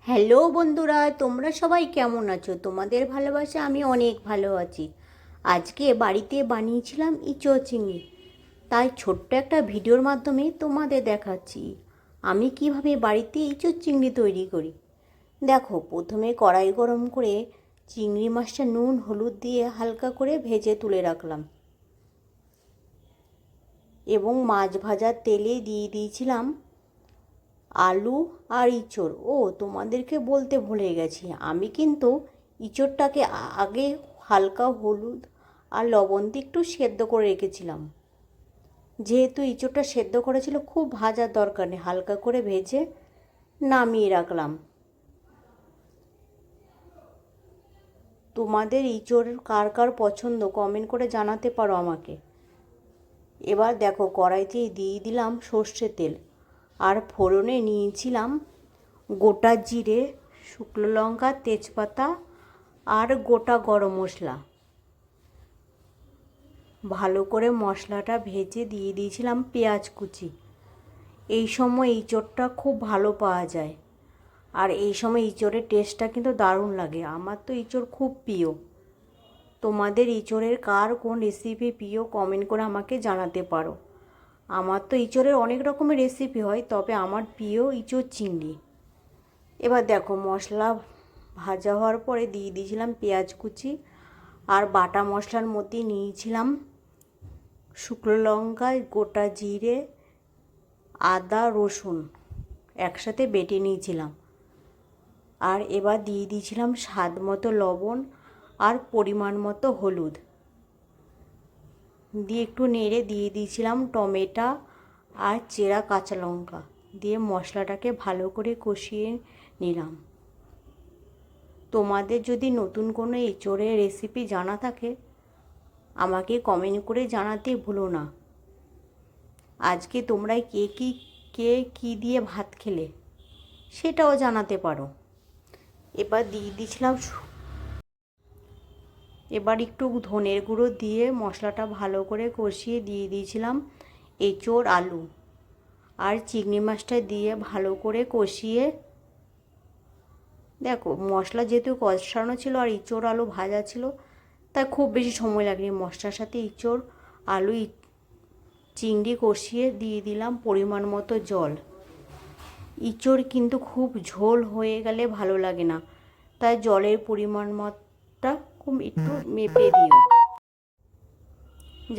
Hello বন্ধুরা, তোমরা সবাই কেমন আছো? তোমাদের ভালোবাসা আমি অনেক ভালো আছি। আজকে বাড়িতে বানিয়েছিলাম ইঁচড় চিংড়ি, তাই ছোট্ট একটা ভিডিওর মাধ্যমে তোমাদের দেখাচ্ছি আমি কিভাবে বাড়িতে ইঁচড় চিংড়ি তৈরি করি। দেখো, প্রথমে কড়াই গরম করে চিংড়ি মাছটা নুন হলুদ দিয়ে হালকা করে ভেজে তুলে রাখলাম এবং মাছ ভাজার তেলে দিয়ে দিয়েছিলাম আলু আর ইঁচড়। তোমাদেরকে বলতে ভুলে গেছি, আমি কিন্তু ইঁচড়টাকে আগে হালকা হলুদ আর লবণ দিয়ে একটু সেদ্ধ করে রেখেছিলাম। যেহেতু ইঁচড়টা সেদ্ধ করেছিল, খুব ভাজার দরকার নেই, হালকা করে ভেজে নামিয়ে রাখলাম। তোমাদের ইঁচড় কার কার পছন্দ কমেন্ট করে জানাতে পারো আমাকে। এবার দেখো, কড়াইতে দিয়ে দিলাম সর্ষের তেল আর ফোড়নে নিয়েছিলাম গোটা জিরে, শুকনো লঙ্কা, তেজপাতা আর গোটা গরম মশলা। ভালো করে মশলাটা ভেজে দিয়ে দিয়েছিলাম পেঁয়াজ কুচি। এই সময় ইঁচড়টা খুব ভালো পাওয়া যায়, আর এই সময় ইঁচড়ের টেস্টটা কিন্তু দারুণ লাগে। আমার তো ইঁচড় খুব প্রিয়। তোমাদের ইঁচড়ের কার কোন রেসিপি প্রিয় কমেন্ট করে আমাকে জানাতে পারো। আমার তো ইঁচড়ের অনেক রকমের রেসিপি হয়, তবে আমার প্রিয় ইঁচড় চিংড়ি। এবার দেখো, মশলা ভাজা হওয়ার পরে দিয়ে দিয়েছিলাম পেঁয়াজ কুচি আর বাটা মশলার মধ্যে নিয়েছিলাম শুকনো লঙ্কা, গোটা জিরে, আদা, রসুন একসাথে বেটে নিয়েছিলাম। আর এবার দিয়ে দিয়েছিলাম স্বাদ মতো লবণ আর পরিমাণ মতো হলুদ দিয়ে একটু নেড়ে দিয়ে দিয়েছিলাম টমেটো আর চেরা কাঁচা লঙ্কা দিয়ে মশলাটাকে ভালো করে কষিয়ে নিলাম। তোমাদের যদি নতুন কোনো এঁচোড়ের রেসিপি জানা থাকে আমাকে কমেন্ট করে জানাতে ভুলো না। আজকে তোমরা কে কী দিয়ে ভাত খেলে সেটাও জানাতে পারো। এবার একটু ধনের গুঁড়ো দিয়ে মশলাটা ভালো করে কষিয়ে দিয়ে দিয়েছিলাম এঁচোড়, আলু আর চিংড়ি মাছটা দিয়ে ভালো করে কষিয়ে, দেখো মশলা যেহেতু কষানো ছিল আর ইঁচড় আলু ভাজা ছিল, তাই খুব বেশি সময় লাগেনি। মশলার সাথে ইঁচড় আলু চিংড়ি কষিয়ে দিয়ে দিলাম পরিমাণ মতো জল। ইঁচড় কিন্তু খুব ঝোল হয়ে গেলে ভালো লাগে না, তাই জলের পরিমাণ মতটা খুব একটু মেপে দিও,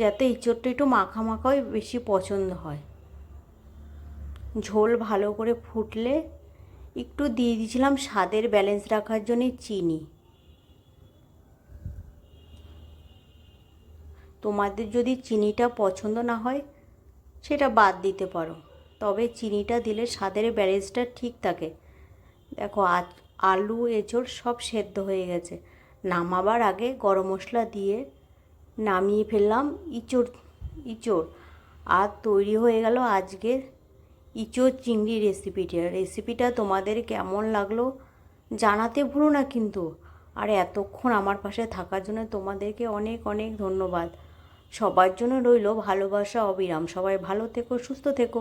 যাতে ইঁচড়টা একটু মাখা মাখাই বেশি পছন্দ হয়। ঝোল ভালো করে ফুটলে একটু দিয়ে দিয়েছিলাম স্বাদের ব্যালেন্স রাখার জন্য চিনি। তোমাদের যদি চিনিটা পছন্দ না হয় সেটা বাদ দিতে পারো, তবে চিনিটা দিলে স্বাদের ব্যালেন্সটা ঠিক থাকে। দেখো, আলু এঁচড় সব সেদ্ধ হয়ে গেছে। নামাবার আগে গরম মশলা দিয়ে নামিয়ে ফেললাম ইঁচড় আর তৈরি হয়ে গেল আজকের ইঁচড় চিংড়ি রেসিপিটা তোমাদের কেমন লাগলো জানাতে ভুলো না কিন্তু। আর এতক্ষণ আমার পাশে থাকার জন্য তোমাদেরকে অনেক অনেক ধন্যবাদ। সবার জন্য রইল ভালোবাসা অবিরাম। সবাই ভালো থেকো, সুস্থ থেকো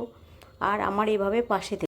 আর আমার এভাবে পাশে থেকো।